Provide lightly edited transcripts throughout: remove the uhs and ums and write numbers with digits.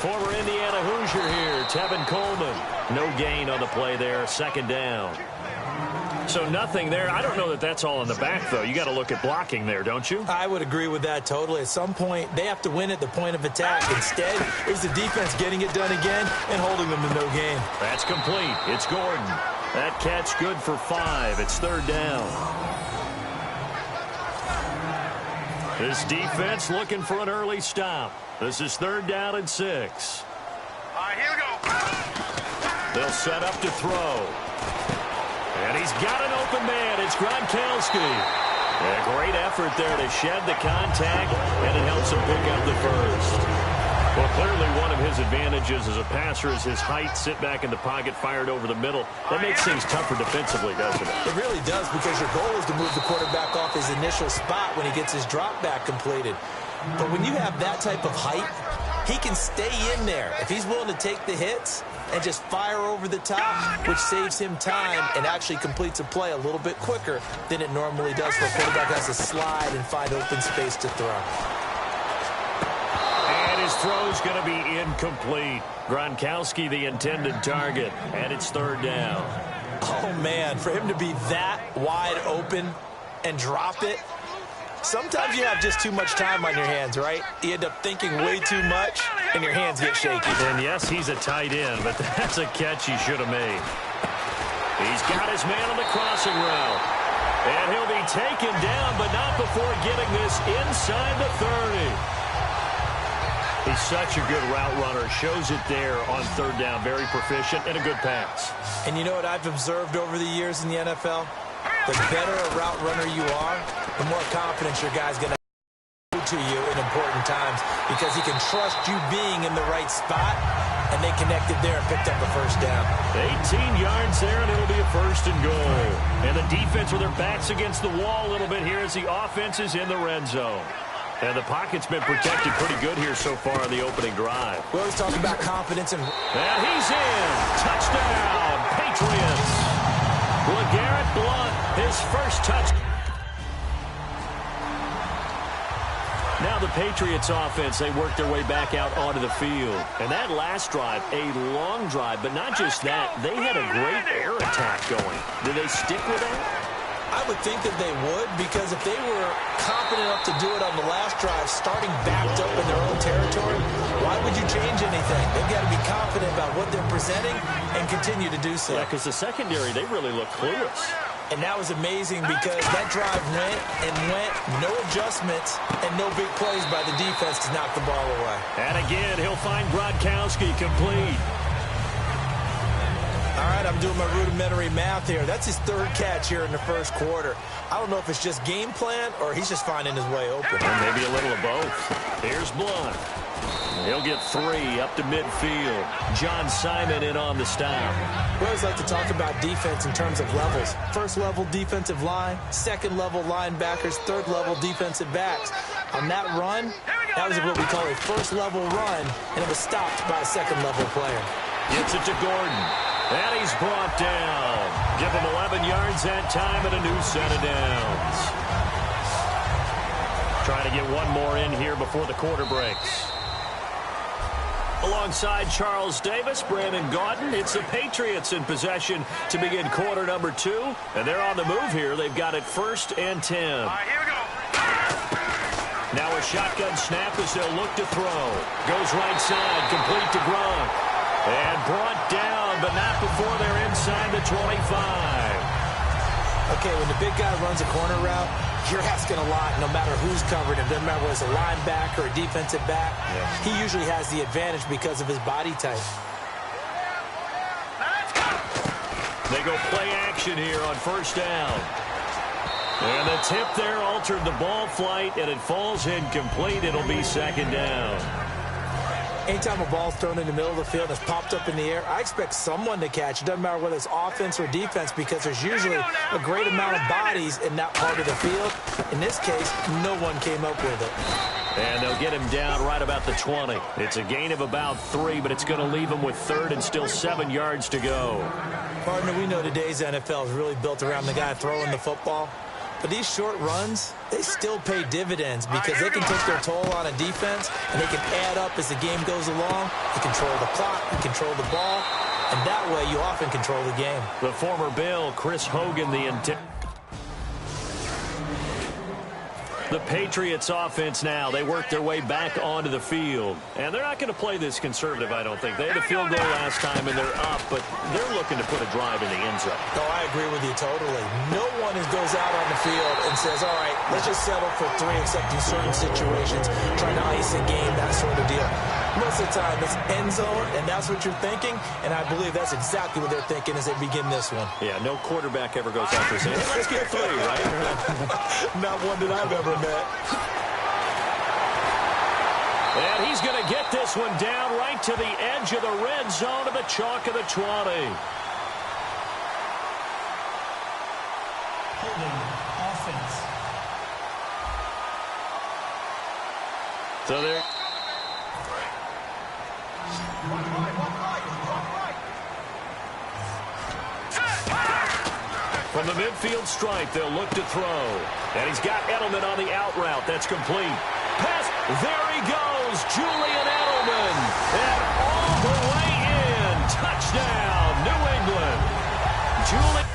former Indiana Hoosier here, Tevin Coleman. No gain on the play there, second down. So nothing there. I don't know that that's all in the back, though. You got to look at blocking there, don't you? I would agree with that totally. At some point, they have to win at the point of attack. Instead, it was the defense getting it done again and holding them to no gain. That's complete. It's Gordon. That catch good for 5. It's third down. This defense looking for an early stop. This is third down and 6. All right, here we go. They'll set up to throw. And he's got an open man. It's Gronkowski. A great effort there to shed the contact, and it helps him pick up the first. Well, clearly one of his advantages as a passer is his height. Sit back in the pocket, fired over the middle. That makes things tougher defensively, doesn't it? It really does, because your goal is to move the quarterback off his initial spot when he gets his drop back completed. But when you have that type of height, he can stay in there if he's willing to take the hits and just fire over the top, which saves him time and actually completes a play a little bit quicker than it normally does, where a quarterback has to slide and find open space to throw. And his throw's going to be incomplete. Gronkowski, the intended target, and it's third down. Oh, man, for him to be that wide open and drop it, sometimes you have just too much time on your hands, right? You end up thinking way too much, and your hands get shaky. And yes, he's a tight end, but that's a catch he should have made. He's got his man on the crossing route. And he'll be taken down, but not before getting this inside the 30. He's such a good route runner. Shows it there on third down. Very proficient and a good pass. And you know what I've observed over the years in the NFL? The better a route runner you are, the more confidence your guy's going to have to you in important times, because he can trust you being in the right spot, and they connected there and picked up a first down. 18 yards there, and it'll be a first and goal. And the defense with their backs against the wall a little bit here as the offense is in the red zone. And the pocket's been protected pretty good here so far on the opening drive. We always talk about confidence. And he's in. Touchdown, Patriots. LeGarrette Blount, his first touch. Now the Patriots offense, they work their way back out onto the field. And that last drive, a long drive, but not just that. They had a great air attack going. Did they stick with that? I would think that they would, because if they were confident enough to do it on the last drive, starting backed up in their own territory, why would you change anything? They've got to be confident about what they're presenting and continue to do so. Yeah, because the secondary, they really look clueless. And that was amazing, because that drive went and went, no adjustments, and no big plays by the defense to knock the ball away. And again, he'll find Gronkowski complete. All right, I'm doing my rudimentary math here. That's his third catch here in the first quarter. I don't know if it's just game plan or he's just finding his way open. Or maybe a little of both. Here's Blount. He'll get 3 up to midfield. John Simon in on the stop. We always like to talk about defense in terms of levels. First level defensive line, second level linebackers, third level defensive backs. On that run, that was what we call a first level run, and it was stopped by a second level player. Gets it to Gordon. And he's brought down. Give him 11 yards that time and a new set of downs. Trying to get one more in here before the quarter breaks. Alongside Charles Davis, Brandon Gaudin, it's the Patriots in possession to begin quarter number 2. And they're on the move here. They've got it 1st and 10. All right, here we go. Now a shotgun snap as they'll look to throw. Goes right side, complete to Gronk. And brought down, but not before they're inside the 25. Okay, when the big guy runs a corner route, you're asking a lot no matter who's covering him. Doesn't matter whether it's a linebacker or a defensive back. Yeah. He usually has the advantage because of his body type. They go play action here on first down. And the tip there altered the ball flight, and it falls incomplete. It'll be second down. Anytime a ball's thrown in the middle of the field and it's popped up in the air, I expect someone to catch. It doesn't matter whether it's offense or defense, because there's usually a great amount of bodies in that part of the field. In this case, no one came up with it. And they'll get him down right about the 20. It's a gain of about 3, but it's going to leave him with 3rd and still 7 yards to go. Partner, we know today's NFL is really built around the guy throwing the football. But these short runs, they still pay dividends because they can take their toll on a defense, and they can add up as the game goes along. You control the clock, you control the ball, and that way you often control the game. The former Bill, Chris Hogan, the Patriots offense now. They work their way back onto the field. And they're not going to play this conservative, I don't think. They had a field goal last time, and they're up, but they're looking to put a drive in the end zone. Oh, I agree with you totally. No one goes out on the field and says, all right, let's just settle for 3 except in certain situations, trying to ice a game, that sort of deal. Most of the time, it's end zone, and that's what you're thinking, and I believe that's exactly what they're thinking as they begin this one. Yeah, no quarterback ever goes out there saying, let's get 3, right? Not one that I've ever met. And he's going to get this one down right to the edge of the red zone to the chalk of the 20. Holding offense. So there. From the midfield stripe, they'll look to throw. And he's got Edelman on the out route. That's complete. Pass. There he goes. Julian Edelman. And all the way in. Touchdown, New England. Julian.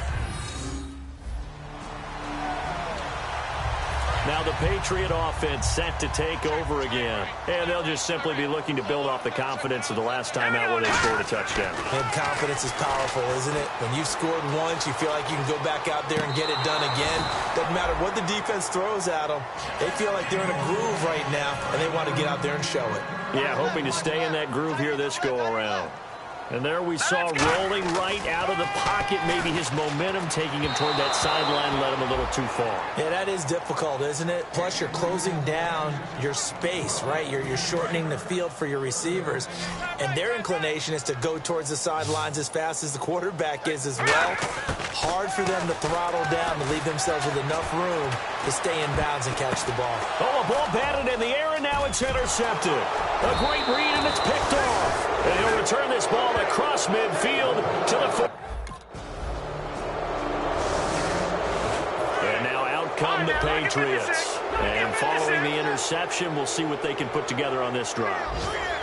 Now the Patriot offense set to take over again. And they'll just simply be looking to build off the confidence of the last time out where they scored a touchdown. And confidence is powerful, isn't it? When you've scored once, you feel like you can go back out there and get it done again. Doesn't matter what the defense throws at them. They feel like they're in a groove right now, and they want to get out there and show it. Yeah, hoping to stay in that groove here this go-around. And there we saw rolling right out of the pocket, maybe his momentum taking him toward that sideline led him a little too far. Yeah, that is difficult, isn't it? Plus, you're closing down your space, right? You're shortening the field for your receivers. And their inclination is to go towards the sidelines as fast as the quarterback is as well. Hard for them to throttle down to leave themselves with enough room to stay in bounds and catch the ball. Oh, a ball batted in the air, and now it's intercepted. A great read, and it's picked off. And he'll return this ball across midfield to the foot. And now out come the Patriots. And following the interception, we'll see what they can put together on this drive.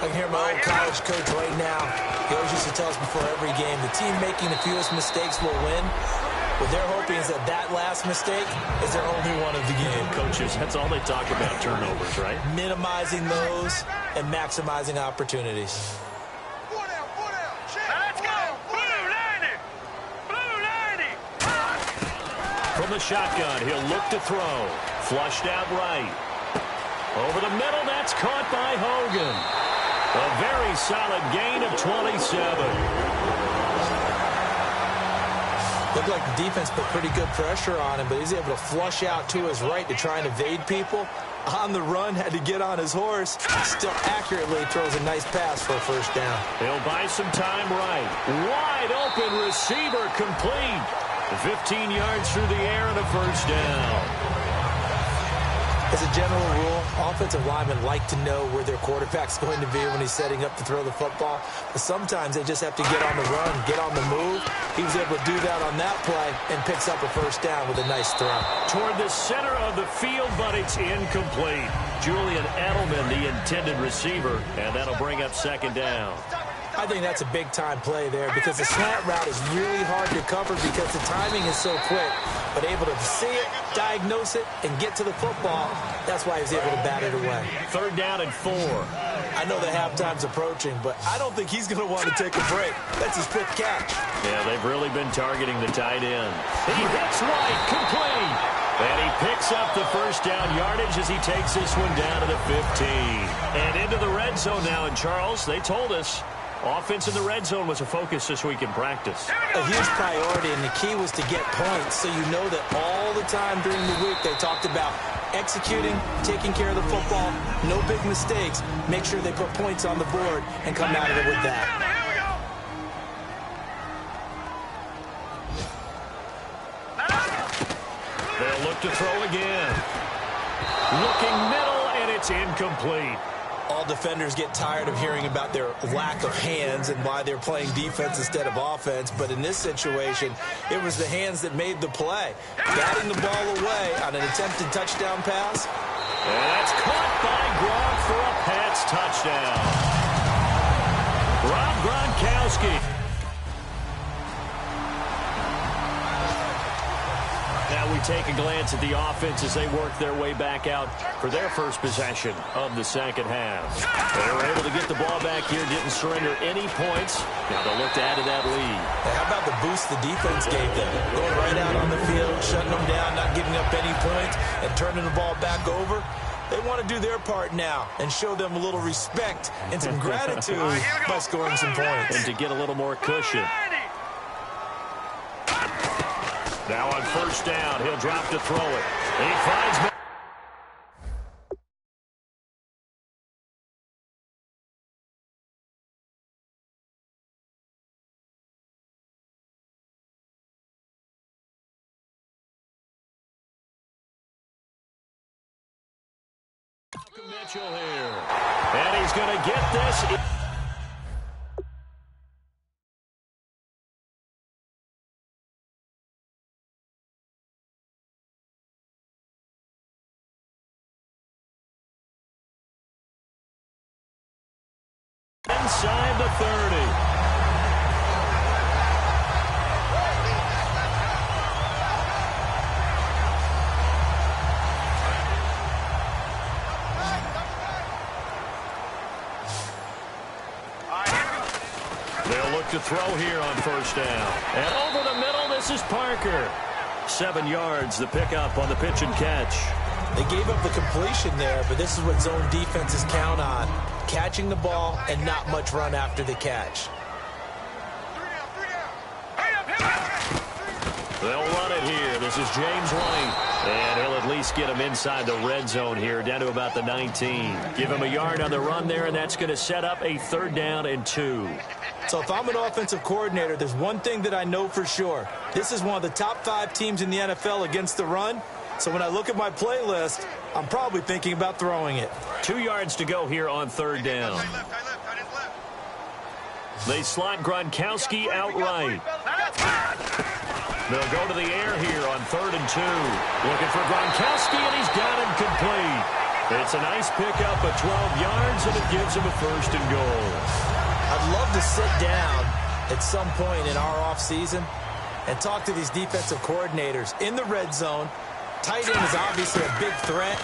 I can hear my old college coach right now. He always used to tell us before every game, the team making the fewest mistakes will win. What they're hoping is that that last mistake is their only one of the game. Coaches, that's all they talk about, turnovers, right? Minimizing those and maximizing opportunities. Let's go! Blue 90! Blue 90! From the shotgun, he'll look to throw. Flushed out right. Over the middle, that's caught by Hogan. A very solid gain of 27. Looked like the defense put pretty good pressure on him, but he's able to flush out to his right to try and evade people. On the run, had to get on his horse. Still accurately throws a nice pass for a first down. He'll buy some time right. Wide open receiver complete. 15 yards through the air and a first down. As a general rule, offensive linemen like to know where their quarterback's going to be when he's setting up to throw the football. But sometimes they just have to get on the run, get on the move. He was able to do that on that play and picks up a first down with a nice throw. Toward the center of the field, but it's incomplete. Julian Edelman, the intended receiver, and that'll bring up second down. I think that's a big-time play there because the slant route is really hard to cover because the timing is so quick. But able to see it, diagnose it, and get to the football, that's why he was able to bat it away. Third down and 4. I know that halftime's approaching, but I don't think he's going to want to take a break. That's his 5th catch. Yeah, they've really been targeting the tight end. He hits right, complete. And he picks up the first down yardage as he takes this one down to the 15. And into the red zone now. And Charles, they told us, offense in the red zone was a focus this week in practice. A huge priority, and the key was to get points. So you know that all the time during the week they talked about executing, taking care of the football, no big mistakes, make sure they put points on the board and come out of it with that. They'll look to throw again. Looking middle, and it's incomplete. All defenders get tired of hearing about their lack of hands and why they're playing defense instead of offense. But in this situation, it was the hands that made the play. Batting the ball away on an attempted touchdown pass. And that's caught by Gronk for a Pats touchdown. Rob Gronkowski. Now we take a glance at the offense as they work their way back out for their first possession of the second half. They were able to get the ball back here, didn't surrender any points. Now they'll look to add to that lead. Hey, how about the boost the defense gave them? Going right out on the field, shutting them down, not giving up any points, and turning the ball back over. They want to do their part now and show them a little respect and some gratitude by scoring some points. And to get a little more cushion. Now on first down, he'll drop to throw it. He finds Mitchell here. And he's going to get this. Inside the 30. They'll look to throw here on first down. And over the middle, this is Parker. 7 yards, the pickup on the pitch and catch. They gave up the completion there, but this is what zone defenses count on. Catching the ball and not much run after the catch. They'll run it here. This is James White. And he'll at least get him inside the red zone here, down to about the 19. Give him a yard on the run there, and that's going to set up a 3rd down and 2. So if I'm an offensive coordinator, there's one thing that I know for sure. This is one of the top 5 teams in the NFL against the run. So when I look at my playlist, I'm probably thinking about throwing it. 2 yards to go here on 3rd down. They slot Gronkowski outright. They'll go to the air here on 3rd and 2. Looking for Gronkowski, and he's got him complete. It's a nice pickup of 12 yards, and it gives him a 1st and goal. I'd love to sit down at some point in our offseason and talk to these defensive coordinators in the red zone. Tight end is obviously a big threat,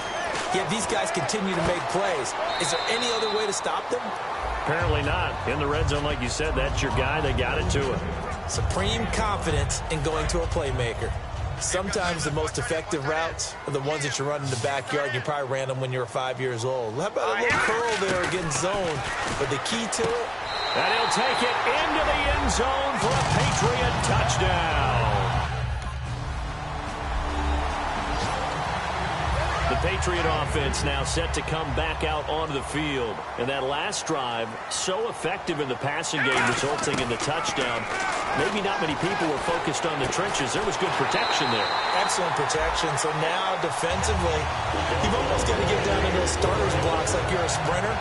yet these guys continue to make plays. Is there any other way to stop them? Apparently not. In the red zone, like you said, that's your guy. They got it to him. Supreme confidence in going to a playmaker. Sometimes the most effective routes are the ones that you run in the backyard. You probably ran them when you were 5 years old. How about a little curl there against zone? But the key to it, and he'll take it into the end zone for a Patriot touchdown. The Patriot offense now set to come back out onto the field. And that last drive, so effective in the passing game, resulting in the touchdown. Maybe not many people were focused on the trenches. There was good protection there. Excellent protection. So now defensively, you've almost got to get down to those starters blocks like you're a sprinter.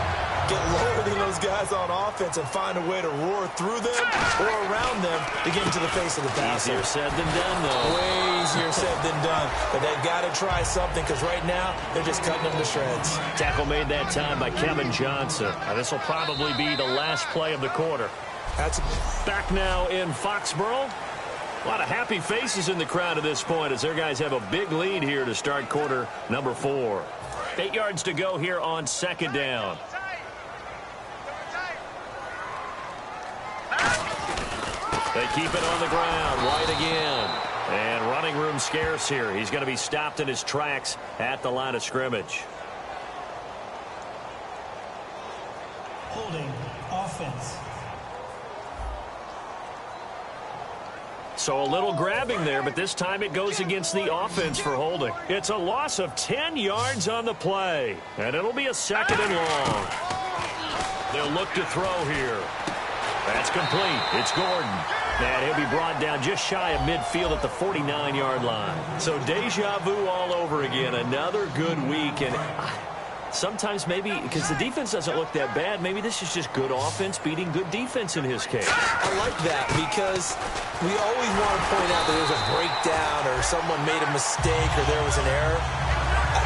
Get lower than those guys on offense and find a way to roar through them or around them to get into the face of the passer. Easier said than done, though. Way easier said than done. But they've got to try something because right now they're just cutting them to shreds. Tackle made that time by Kevin Johnson. Now, this will probably be the last play of the quarter. That's back now in Foxborough. A lot of happy faces in the crowd at this point as their guys have a big lead here to start quarter number 4. 8 yards to go here on 2nd down. They keep it on the ground. White again. And running room scarce here. He's going to be stopped in his tracks at the line of scrimmage. Holding offense. So a little grabbing there, but this time it goes against the offense for holding. It's a loss of 10 yards on the play. And it'll be a 2nd and long. They'll look to throw here. That's complete. It's Gordon. And he'll be brought down just shy of midfield at the 49-yard line. So deja vu all over again. Another good week. And sometimes maybe because the defense doesn't look that bad, maybe this is just good offense beating good defense in his case. I like that because we always want to point out that there was a breakdown or someone made a mistake or there was an error.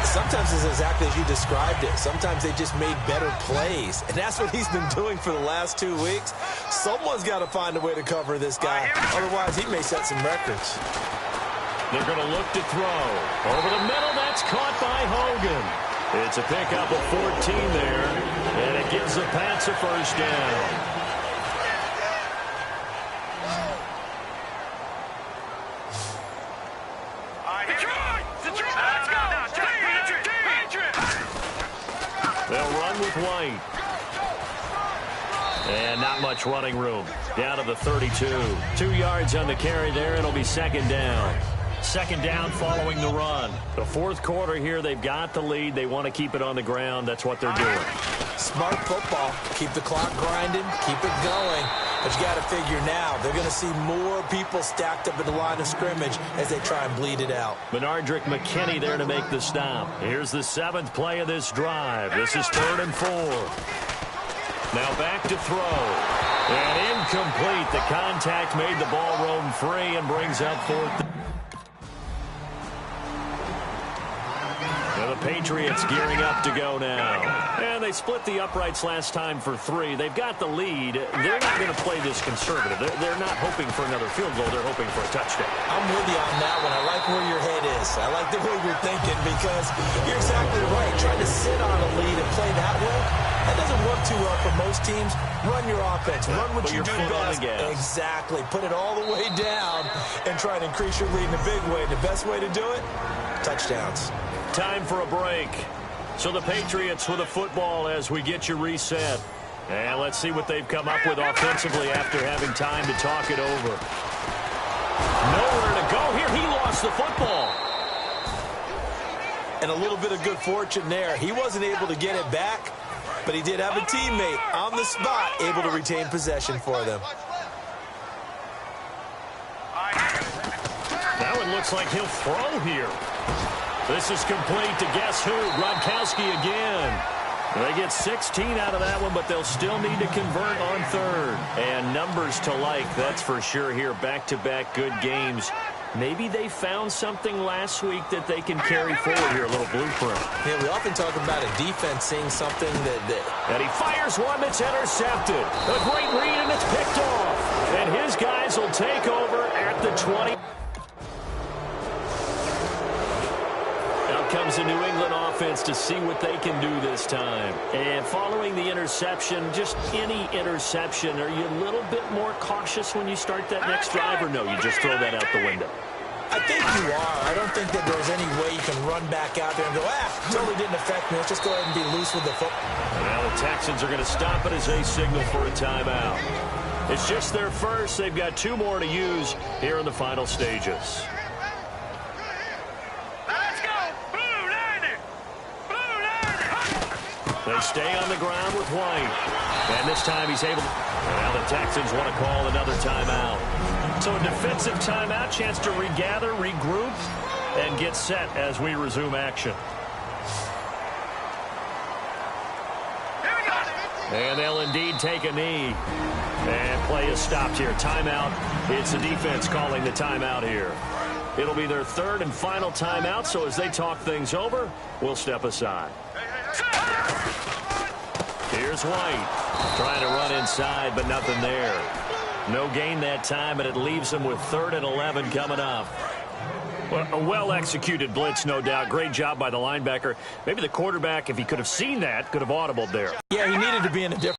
Sometimes it's exactly as you described it. Sometimes they just made better plays. And that's what he's been doing for the last 2 weeks. Someone's got to find a way to cover this guy. Otherwise, he may set some records. They're going to look to throw. Over the middle, that's caught by Hogan. It's a pickup of 14 there, and it gives the Pats a first down. They'll run with White. And not much running room. Down to the 32. 2 yards on the carry there. It'll be second down. Second down following the run. The fourth quarter here, they've got the lead. They want to keep it on the ground. That's what they're doing. Smart football. Keep the clock grinding. Keep it going. But you got to figure now, they're going to see more people stacked up at the line of scrimmage as they try and bleed it out. Benardrick McKinney there to make the stop. Here's the 7th play of this drive. This is 3rd and 4. Now back to throw. And incomplete. The contact made the ball roam free and brings up 4th. The Patriots gearing up to go now. And they split the uprights last time for 3. They've got the lead. They're not going to play this conservative. They're not hoping for another field goal. They're hoping for a touchdown. I'm with you on that one. I like where your head is. I like the way you're thinking because you're exactly right. Trying to sit on a lead and play that way, that doesn't work too well for most teams. Run your offense. Run what you do best. Exactly. Put it all the way down and try and increase your lead in a big way. The best way to do it, touchdowns. Time for a break. So the Patriots with a football as we get you reset. And let's see what they've come up with offensively after having time to talk it over. Nowhere to go here. He lost the football. And a little bit of good fortune there. He wasn't able to get it back, but he did have a teammate on the spot able to retain possession for them. That one looks like he'll throw here. This is complete to guess who? Gronkowski again. They get 16 out of that one, but they'll still need to convert on 3rd. And numbers to like, that's for sure here. Back-to-back good games. Maybe they found something last week that they can carry forward here, a little blueprint. Yeah, we often talk about a defense seeing something that... And he fires one that's intercepted. A great read, and it's picked off. And his guys will take over at the 20. Comes the New England offense to see what they can do this time. And following the interception, just any interception, are you a little bit more cautious when you start that next drive, or no, you just throw that out the window? I think you are. I don't think that there's any way you can run back out there and go, totally didn't affect me. Let's just go ahead and be loose with the football. Now the Texans are going to stop it as they signal for a timeout. It's just their first. They've got 2 more to use here in the final stages. They stay on the ground with White. And this time he's able to... Now the Texans want to call another timeout. So a defensive timeout, chance to regather, regroup, and get set as we resume action. And they'll indeed take a knee. And play is stopped here. Timeout. It's the defense calling the timeout here. It'll be their 3rd and final timeout, so as they talk things over, we'll step aside. Here's White trying to run inside, but nothing there. No gain that time, and it leaves them with 3rd and 11 coming up. Well, a well-executed blitz, no doubt. Great job by the linebacker. Maybe the quarterback, if he could have seen that, could have audibled there. Yeah, he needed to be in a different